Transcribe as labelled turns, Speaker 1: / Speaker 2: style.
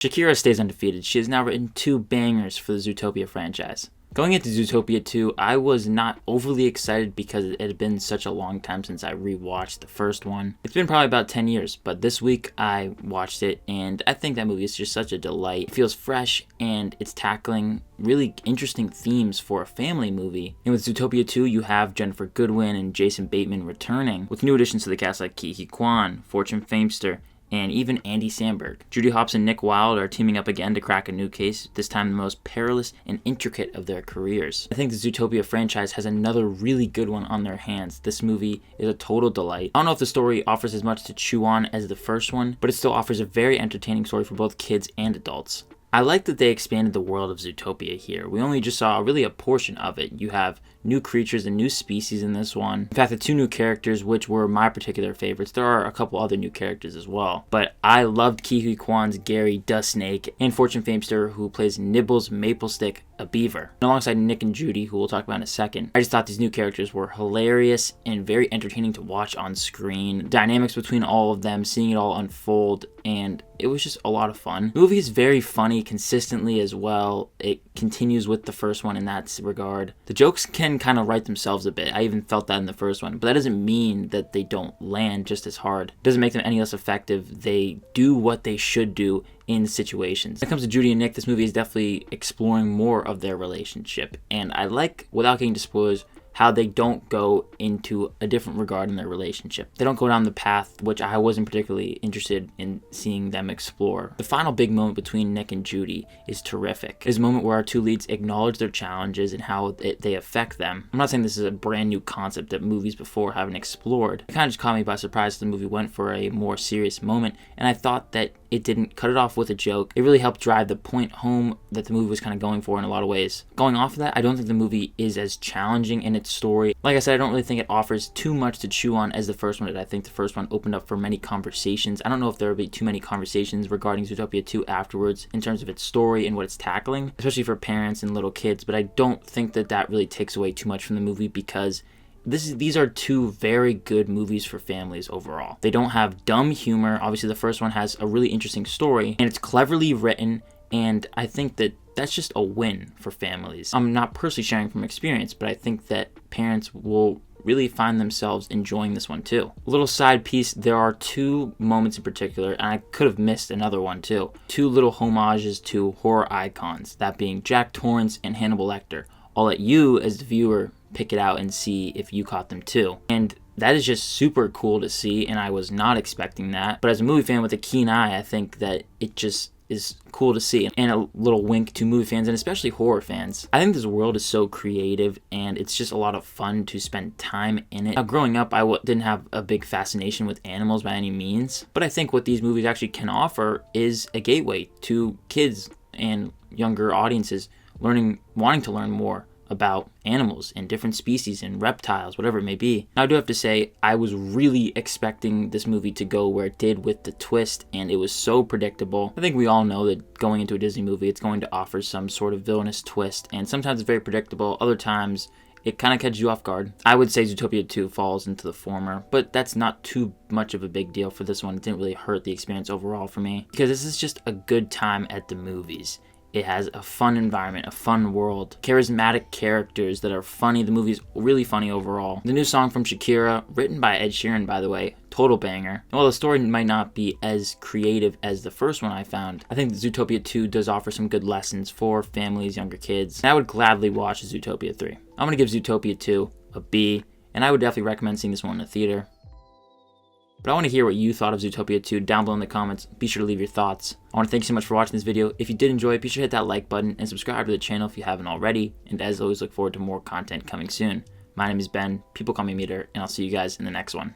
Speaker 1: Shakira stays undefeated. She has now written 2 bangers for the Zootopia franchise. Going into Zootopia 2, I was not overly excited because it had been such a long time since I rewatched the first one. It's been probably about 10 years, but this week I watched it and I think that movie is just such a delight. It feels fresh and it's tackling really interesting themes for a family movie. And with Zootopia 2, you have Jennifer Goodwin and Jason Bateman returning, with new additions to the cast like Quan, Fortune Feimster, and even Andy Samberg. Judy Hopps and Nick Wilde are teaming up again to crack a new case, this time the most perilous and intricate of their careers. I think the Zootopia franchise has another really good one on their hands. This movie is a total delight. I don't know if the story offers as much to chew on as the first one, but it still offers a very entertaining story for both kids and adults. I like that they expanded the world of Zootopia here. We only just saw really a portion of it. You have new creatures and new species in this one. In fact, the 2 new characters, which were my particular favorites. There are a couple other new characters as well. But I loved Ke Quan's Gary the Snake and Fortune Feimster, who plays Nibbles Maplestick, a beaver. And alongside Nick and Judy, who we'll talk about in a second. I just thought these new characters were hilarious and very entertaining to watch on screen. Dynamics between all of them, seeing it all unfold, and it was just a lot of fun. The movie is very funny consistently as well. It continues with the first one in that regard. The jokes can kind of write themselves a bit. I even felt that in the first one, but that doesn't mean that they don't land just as hard. It doesn't make them any less effective. They do what they should do in situations. When it comes to Judy and Nick, this movie is definitely exploring more of their relationship, and I like, without getting to spoilers, how they don't go into a different regard in their relationship. They don't go down the path which I wasn't particularly interested in seeing them explore. The final big moment between Nick and Judy is terrific. It's a moment where our 2 leads acknowledge their challenges and how they affect them. I'm not saying this is a brand new concept that movies before haven't explored. It kind of just caught me by surprise that the movie went for a more serious moment, and I thought that it didn't cut it off with a joke. It really helped drive the point home that the movie was kind of going for in a lot of ways. Going off of that, I don't think the movie is as challenging in its story. Like I said, I don't really think it offers too much to chew on as the first one did. I think the first one opened up for many conversations. I don't know if there will be too many conversations regarding Zootopia 2 afterwards in terms of its story and what it's tackling, especially for parents and little kids, but I don't think that that really takes away too much from the movie because these are 2 very good movies for families overall. They don't have dumb humor. Obviously, the first one has a really interesting story, and it's cleverly written, and I think that that's just a win for families. I'm not personally sharing from experience, but I think that parents will really find themselves enjoying this one too. A little side piece, there are 2 moments in particular, and I could have missed another one too. 2 little homages to horror icons, that being Jack Torrance and Hannibal Lecter. I'll let you, as the viewer, pick it out and see if you caught them too. And that is just super cool to see, and I was not expecting that. But as a movie fan with a keen eye, I think that it just is cool to see, and a little wink to movie fans and especially horror fans. I think this world is so creative and it's just a lot of fun to spend time in it. Now, growing up, I didn't have a big fascination with animals by any means, but I think what these movies actually can offer is a gateway to kids and younger audiences wanting to learn more about animals and different species and reptiles, whatever it may be. Now, I do have to say, I was really expecting this movie to go where it did with the twist, and it was so predictable. I think we all know that going into a Disney movie, it's going to offer some sort of villainous twist, and sometimes it's very predictable, other times it kind of catches you off guard. I would say Zootopia 2 falls into the former, but that's not too much of a big deal for this one. It didn't really hurt the experience overall for me, because this is just a good time at the movies. It has a fun environment, a fun world, charismatic characters that are funny. The movie's really funny overall. The new song from Shakira, written by Ed Sheeran, by the way, total banger. And while the story might not be as creative as the first one I found, I think Zootopia 2 does offer some good lessons for families, younger kids. And I would gladly watch Zootopia 3. I'm going to give Zootopia 2 a B, and I would definitely recommend seeing this one in the theater. But I want to hear what you thought of Zootopia 2 down below in the comments. Be sure to leave your thoughts. I want to thank you so much for watching this video. If you did enjoy it, be sure to hit that like button and subscribe to the channel if you haven't already. And as always, look forward to more content coming soon. My name is Ben, people call me Meter, and I'll see you guys in the next one.